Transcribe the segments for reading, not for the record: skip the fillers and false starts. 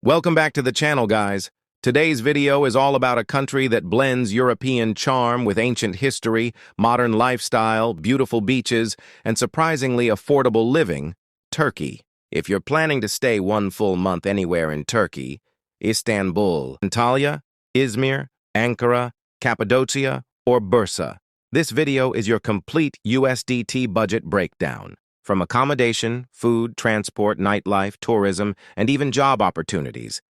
Welcome back to the channel, guys. Today's video is all about a country that blends European charm with ancient history, modern lifestyle, beautiful beaches, and surprisingly affordable living, Turkey. If you're planning to stay one full month anywhere in Turkey, Istanbul, Antalya, Izmir, Ankara, Cappadocia, or Bursa, this video is your complete USDT budget breakdown. From accommodation, food, transport, nightlife, tourism, and even job opportunities.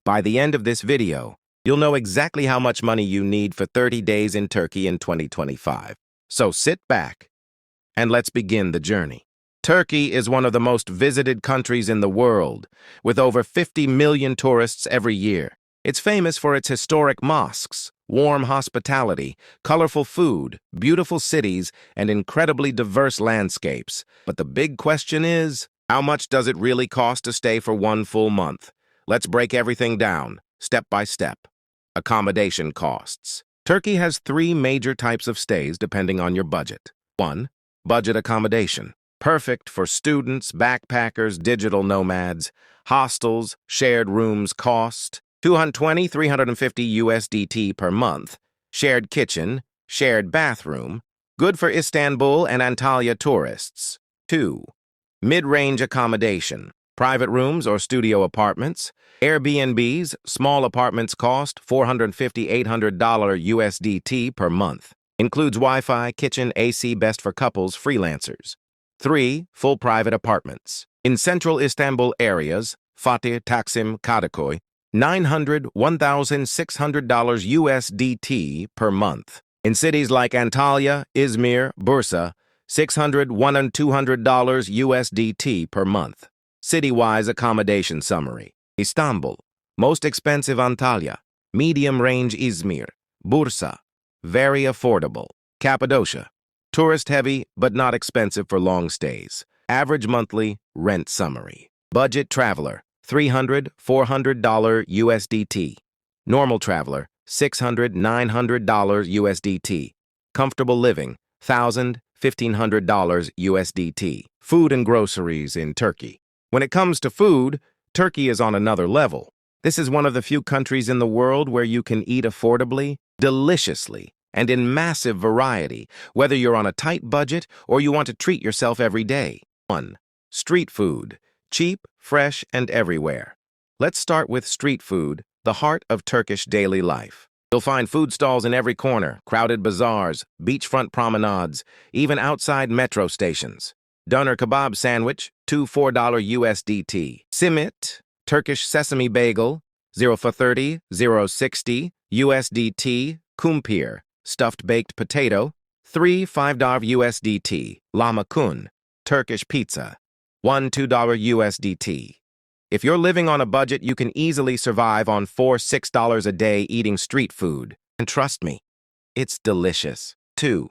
By the end of this video, you'll know exactly how much money you need for 30 days in Turkey in 2025. So sit back and let's begin the journey. Turkey is one of the most visited countries in the world, with over 50 million tourists every year. It's famous for its historic mosques, warm hospitality, colorful food, beautiful cities, and incredibly diverse landscapes. But the big question is, how much does it really cost to stay for one full month? Let's break everything down, step by step. Accommodation costs. Turkey has three major types of stays depending on your budget. 1. Budget accommodation. Perfect for students, backpackers, digital nomads. Hostels, shared rooms cost $220–350 USDT per month. Shared kitchen, shared bathroom. Good for Istanbul and Antalya tourists. 2. Mid-range accommodation. Private rooms or studio apartments. Airbnbs, small apartments cost $450–800 USDT per month. Includes Wi-Fi, kitchen, AC, best for couples, freelancers. 3. Full private apartments. In central Istanbul areas, Fatih, Taksim, Kadıköy, $900–1,600 USDT per month. In cities like Antalya, Izmir, Bursa, $600–200 USDT per month. City-wise accommodation summary. Istanbul, most expensive Antalya, medium range Izmir, Bursa, very affordable. Cappadocia, tourist-heavy but not expensive for long stays. Average monthly rent summary. Budget traveler, $300–400 USDT. Normal traveler, $600–900 USDT. Comfortable living, $1,000–1,500 USDT. Food and groceries in Turkey. When it comes to food, Turkey is on another level. This is one of the few countries in the world where you can eat affordably, deliciously, and in massive variety, whether you're on a tight budget or you want to treat yourself every day. 1. Street food. Cheap, fresh, and everywhere. Let's start with street food, the heart of Turkish daily life. You'll find food stalls in every corner, crowded bazaars, beachfront promenades, even outside metro stations. Doner kebab sandwich, $2–4 USDT. Simit, Turkish sesame bagel, 0 for 30, 0.60 USDT. Kumpir, stuffed baked potato, $3–5 USDT. Lahmacun, Turkish pizza, $1–2 USDT. If you're living on a budget, you can easily survive on $4–6 a day eating street food. And trust me, it's delicious. 2.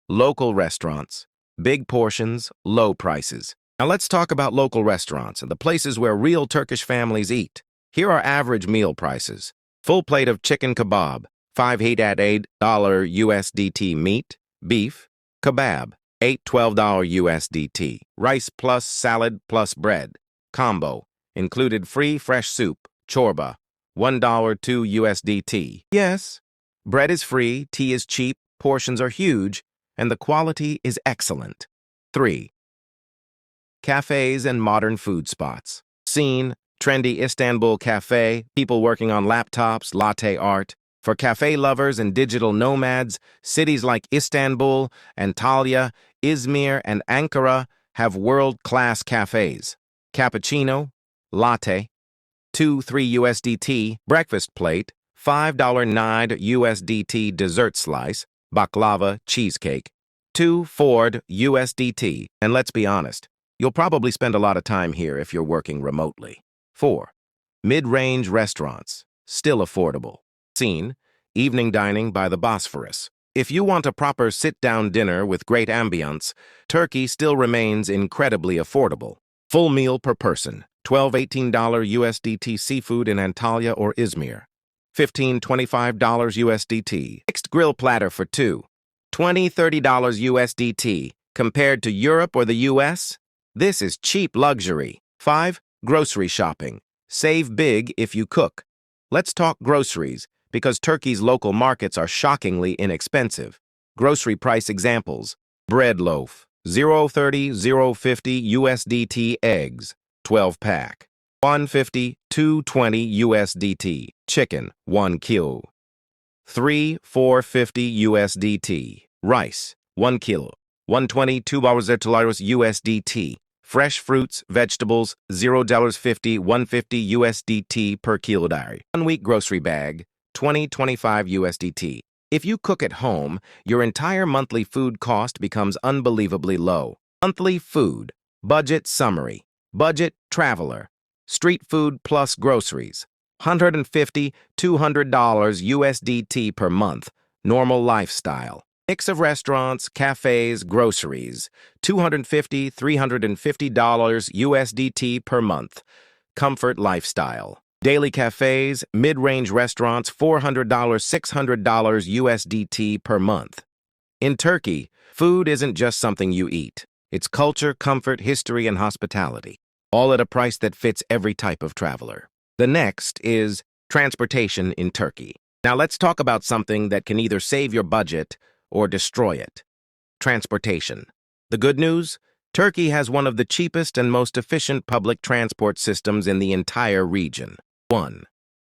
Local restaurants. Big portions, low prices. Now let's talk about local restaurants and the places where real Turkish families eat. Here are average meal prices. Full plate of chicken kebab, $5–8 USDT. Meat, beef, kebab, $8–12 USDT. Rice plus salad plus bread. Combo, included free fresh soup, chorba, $1–2 USDT. Yes, bread is free, tea is cheap, portions are huge, and the quality is excellent. 3. Cafes and modern food spots. Scene, trendy Istanbul cafe, people working on laptops, latte art. For cafe lovers and digital nomads, cities like Istanbul, Antalya, Izmir, and Ankara have world-class cafes. Cappuccino, latte, $2–3 USDT. Breakfast plate, $5.9 USDT. Dessert slice, baklava, cheesecake, $2–4 USDT. And let's be honest, you'll probably spend a lot of time here if you're working remotely. 4. Mid-range restaurants, still affordable. Scene, evening dining by the Bosphorus. If you want a proper sit-down dinner with great ambience, Turkey still remains incredibly affordable. Full meal per person, $12–18 USDT. Seafood in Antalya or Izmir, $15–25 USDT. Mixed grill platter for 2, $20–30 USDT. Compared to Europe or the US, this is cheap luxury. 5. Grocery shopping. Save big if you cook. Let's talk groceries, because Turkey's local markets are shockingly inexpensive. Grocery price examples: bread loaf, 0.30, 0.50 USDT. Eggs, 12 pack, 150, 220 USDT. Chicken, 1 kilo, 450 USDT. Rice, 1 kilo, 120, 2 USDT. Fresh fruits, vegetables, $0.50, 150 USDT per kilo. 1 week grocery bag, 25 USDT. If you cook at home, your entire monthly food cost becomes unbelievably low. Monthly food, budget summary, budget traveler, street food plus groceries, $150, $200 USDT per month, normal lifestyle. Mix of restaurants, cafes, groceries, $250, $350 USDT per month, comfort lifestyle. Daily cafes, mid-range restaurants, $400, $600 USDT per month. In Turkey, food isn't just something you eat. It's culture, comfort, history, and hospitality, all at a price that fits every type of traveler. The next is transportation in Turkey. Now let's talk about something that can either save your budget or destroy it. Transportation. The good news? Turkey has one of the cheapest and most efficient public transport systems in the entire region. 1.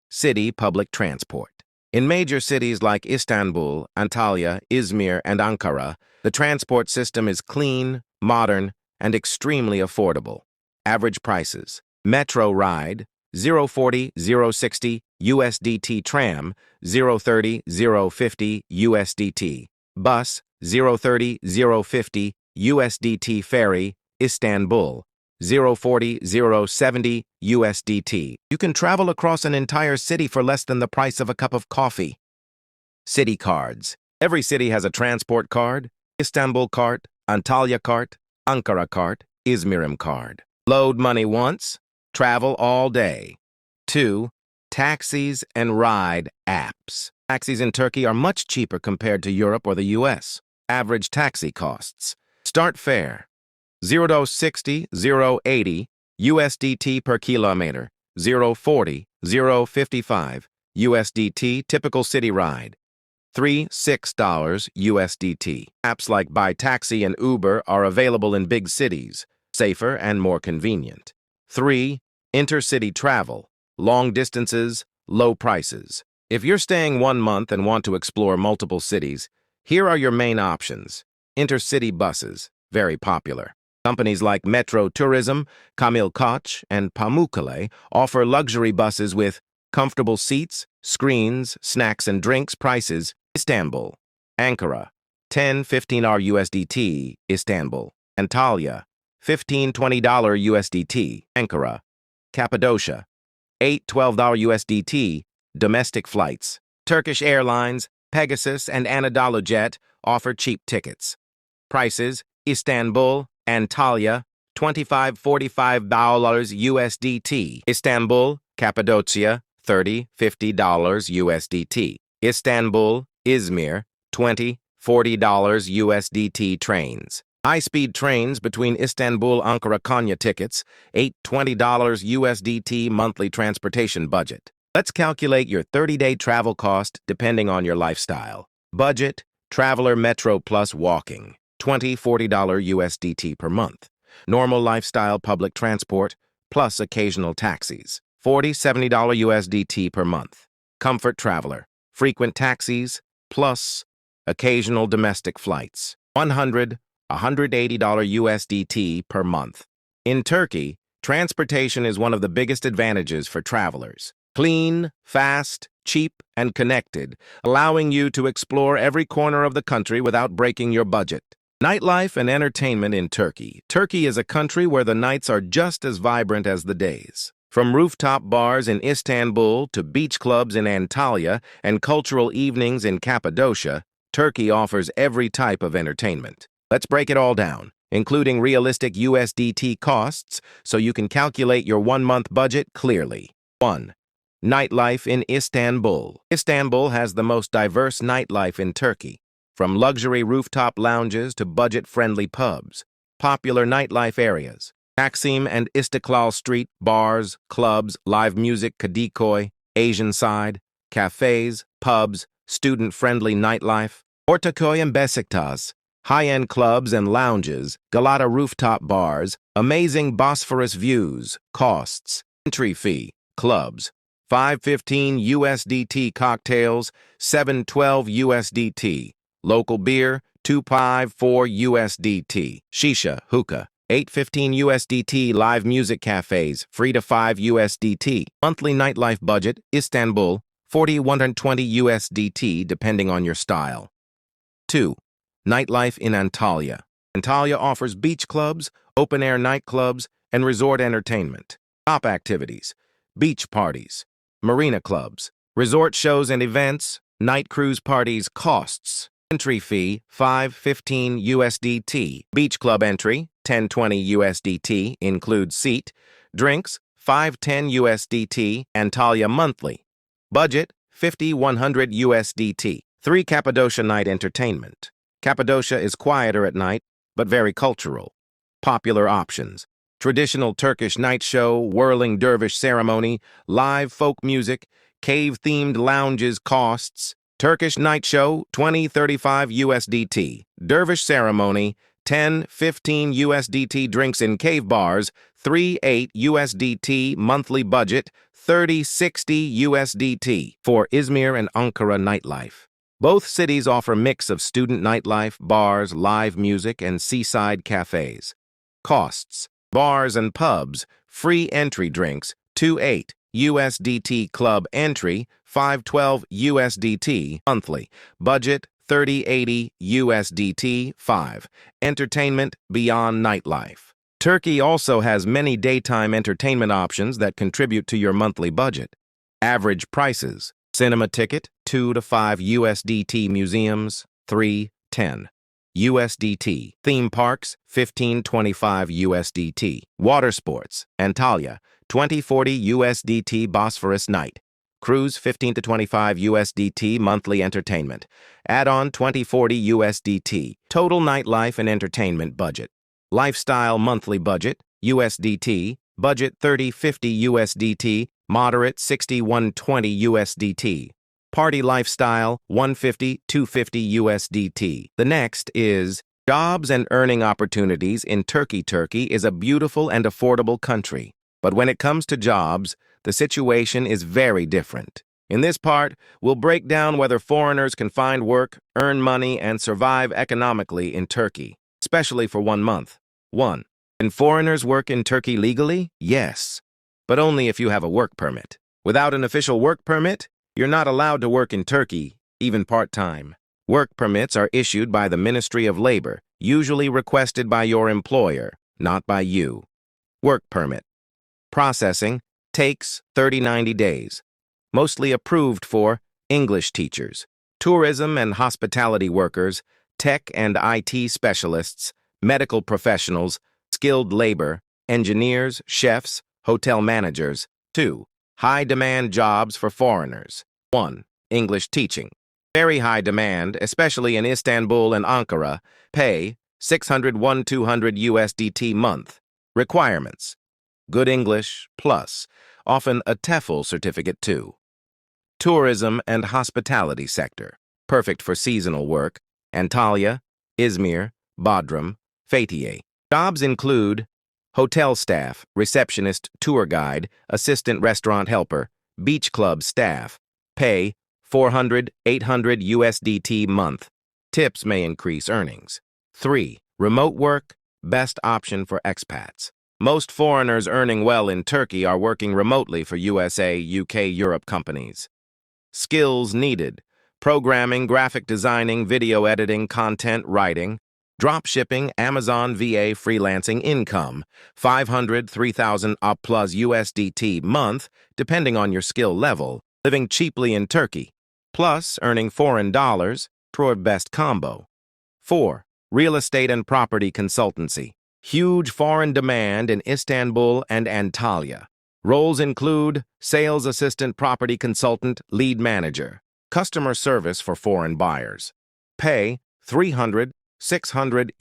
City public transport. In major cities like Istanbul, Antalya, Izmir, and Ankara, the transport system is clean, modern, and extremely affordable. Average prices: metro ride, 0.40, 0.60 USDT. Tram, 0.30, 0.50 USDT. Bus, 0.30, 0.50 USDT. Ferry, Istanbul, 0.40, 0.70 USDT. You can travel across an entire city for less than the price of a cup of coffee. City cards. Every city has a transport card: Istanbul card, Antalya card, Ankara card, Izmir card. Load money once, travel all day. 2. Taxis and ride apps. Taxis in Turkey are much cheaper compared to Europe or the US. Average taxi costs. Start fare: 0.60, 0.80 USDT per kilometer, 0.40, 0.55 USDT. Typical city ride: $6 USDT. Apps like Buy Taxi and Uber are available in big cities, safer and more convenient. 3. Intercity travel. Long distances, low prices. If you're staying 1 month and want to explore multiple cities, here are your main options. Intercity buses, very popular. Companies like Metro Tourism, Kamil Koç, and Pamukkale offer luxury buses with comfortable seats, screens, snacks, and drinks. Prices: Istanbul, Ankara, 10-15 USDT, Istanbul. Antalya, $15-20 USDT, Ankara. Cappadocia, $8-12 USDT, domestic flights. Turkish Airlines, Pegasus, and Anadolu Jet offer cheap tickets. Prices: Istanbul, Antalya, $25-45 USDT. Istanbul, Cappadocia, $30-50 USDT. Istanbul, Izmir, $20-40 USDT. Trains. High-speed trains between Istanbul, Ankara. Konya tickets, $8-20 USDT. Monthly transportation budget. Let's calculate your 30-day travel cost depending on your lifestyle. Budget, traveler, metro plus walking, $20-40 USDT per month. Normal lifestyle, public transport plus occasional taxis, $40-70 USDT per month. Comfort traveler, frequent taxis plus occasional domestic flights, $100-180 USDT per month. In Turkey, transportation is one of the biggest advantages for travelers. Clean, fast, cheap, and connected, allowing you to explore every corner of the country without breaking your budget. Nightlife and entertainment in Turkey. Turkey is a country where the nights are just as vibrant as the days. From rooftop bars in Istanbul to beach clubs in Antalya and cultural evenings in Cappadocia, Turkey offers every type of entertainment. Let's break it all down, including realistic USDT costs, so you can calculate your 1-month budget clearly. 1. Nightlife in Istanbul. Istanbul has the most diverse nightlife in Turkey, from luxury rooftop lounges to budget-friendly pubs. Popular nightlife areas: Taksim and Istiklal Street, bars, clubs, live music, Kadıköy, Asian side, cafes, pubs, student-friendly nightlife. Ortaköy and Besiktas, high-end clubs and lounges, Galata rooftop bars, amazing Bosphorus views, costs. Entry fee, clubs, 5.15 USDT cocktails, 7.12 USDT. Local beer, 2.54 USDT. Shisha, hookah, 8.15 USDT. Live music cafes, free to 5 USDT. Monthly nightlife budget, Istanbul, 40-120 USDT depending on your style. 2. Nightlife in Antalya. Antalya offers beach clubs, open-air nightclubs, and resort entertainment. Top activities: beach parties, marina clubs, resort shows and events, night cruise parties. Costs: entry fee, 5.15 USDT. Beach club entry, 10.20 USDT, includes seat. Drinks, 5.10 USDT. Antalya monthly. Budget, 50-100 USDT. 3. Cappadocia night entertainment. Cappadocia is quieter at night, but very cultural. Popular options: traditional Turkish night show, whirling dervish ceremony, live folk music, cave-themed lounges. Costs: Turkish night show, 20-35 USDT. Dervish ceremony, 10-15 USDT. Drinks in cave bars, 3.8 USDT. Monthly budget, 30-60 USDT. For Izmir and Ankara nightlife. Both cities offer mix of student nightlife, bars, live music, and seaside cafes. Costs: bars and pubs, free entry drinks, 2.8 USDT. Club entry, 5.12 USDT. Monthly budget, 30-80 USDT. 5. Entertainment beyond nightlife. Turkey also has many daytime entertainment options that contribute to your monthly budget. Average prices: cinema ticket, 2 to 5 USDT. Museums, 3.10 USDT. Theme parks, 15-25 USDT. Water sports, Antalya, 20-40 USDT. Bosphorus night. Cruise, 15 to 25 USDT. Monthly entertainment. Add-on, 20-40 USDT. Total nightlife and entertainment budget. Lifestyle monthly budget, USDT. Budget, 30-50 USDT. Moderate, 60-120 USDT. Party lifestyle, 150-250 USDT. The next is jobs and earning opportunities in Turkey. Turkey is a beautiful and affordable country. But when it comes to jobs, the situation is very different. In this part, we'll break down whether foreigners can find work, earn money, and survive economically in Turkey, especially for 1 month. 1. Can foreigners work in Turkey legally? Yes, but only if you have a work permit. Without an official work permit, you're not allowed to work in Turkey, even part-time. Work permits are issued by the Ministry of Labor, usually requested by your employer, not by you. Work permit. Processing takes 30-90 days. Mostly approved for English teachers, tourism and hospitality workers, tech and IT specialists, medical professionals, skilled labor, engineers, chefs, hotel managers. 2. High-demand jobs for foreigners. 1. English teaching. Very high demand, especially in Istanbul and Ankara. Pay, 600-200 USDT month. Requirements: good English, plus, often a TEFL certificate too. Tourism and hospitality sector. Perfect for seasonal work. Antalya, Izmir, Bodrum, Fethiye. Jobs include hotel staff, receptionist, tour guide, assistant restaurant helper, beach club staff. Pay, 400-800 USDT month. Tips may increase earnings. 3. Remote work, best option for expats. Most foreigners earning well in Turkey are working remotely for USA, UK, Europe companies. Skills needed: programming, graphic designing, video editing, content writing, dropshipping, Amazon VA, freelancing. Income: 500-3,000 up plus USDT month, depending on your skill level. Living cheaply in Turkey, plus earning foreign dollars, for best combo. 4. Real estate and property consultancy. Huge foreign demand in Istanbul and Antalya. Roles include sales assistant, property consultant, lead manager. Customer service for foreign buyers. Pay, 300-600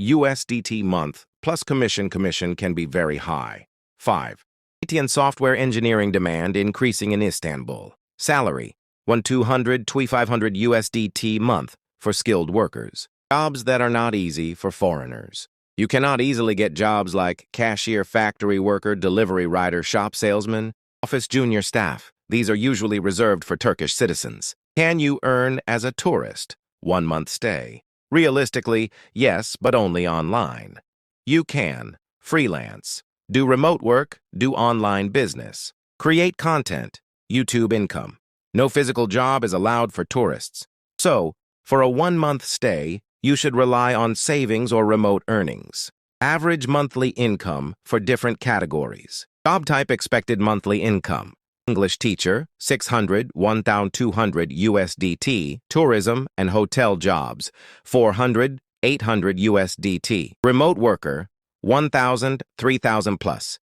USDT month, plus commission can be very high. 5. IT and software engineering demand increasing in Istanbul. Salary, 1,200 USDT month for skilled workers. Jobs that are not easy for foreigners. You cannot easily get jobs like cashier, factory worker, delivery rider, shop salesman, office junior staff. These are usually reserved for Turkish citizens. Can you earn as a tourist? 1 month stay. Realistically, yes, but only online. You can freelance, do remote work, do online business, create content, YouTube income. No physical job is allowed for tourists. So, for a 1 month stay, you should rely on savings or remote earnings. Average monthly income for different categories. Job type expected monthly income. English teacher, 600, 1,200 USDT. Tourism and hotel jobs, 400, 800 USDT. Remote worker, 1,000, 3,000 plus.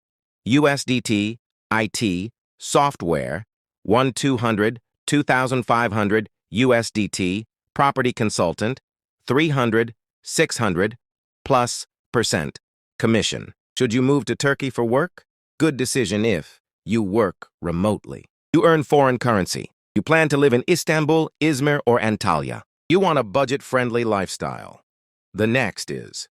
USDT, IT, software, 1,200, 2,500 USDT. Property consultant, 300, 600 plus percent commission. Should you move to Turkey for work? Good decision if you work remotely. You earn foreign currency. You plan to live in Istanbul, Izmir, or Antalya. You want a budget-friendly lifestyle. The next is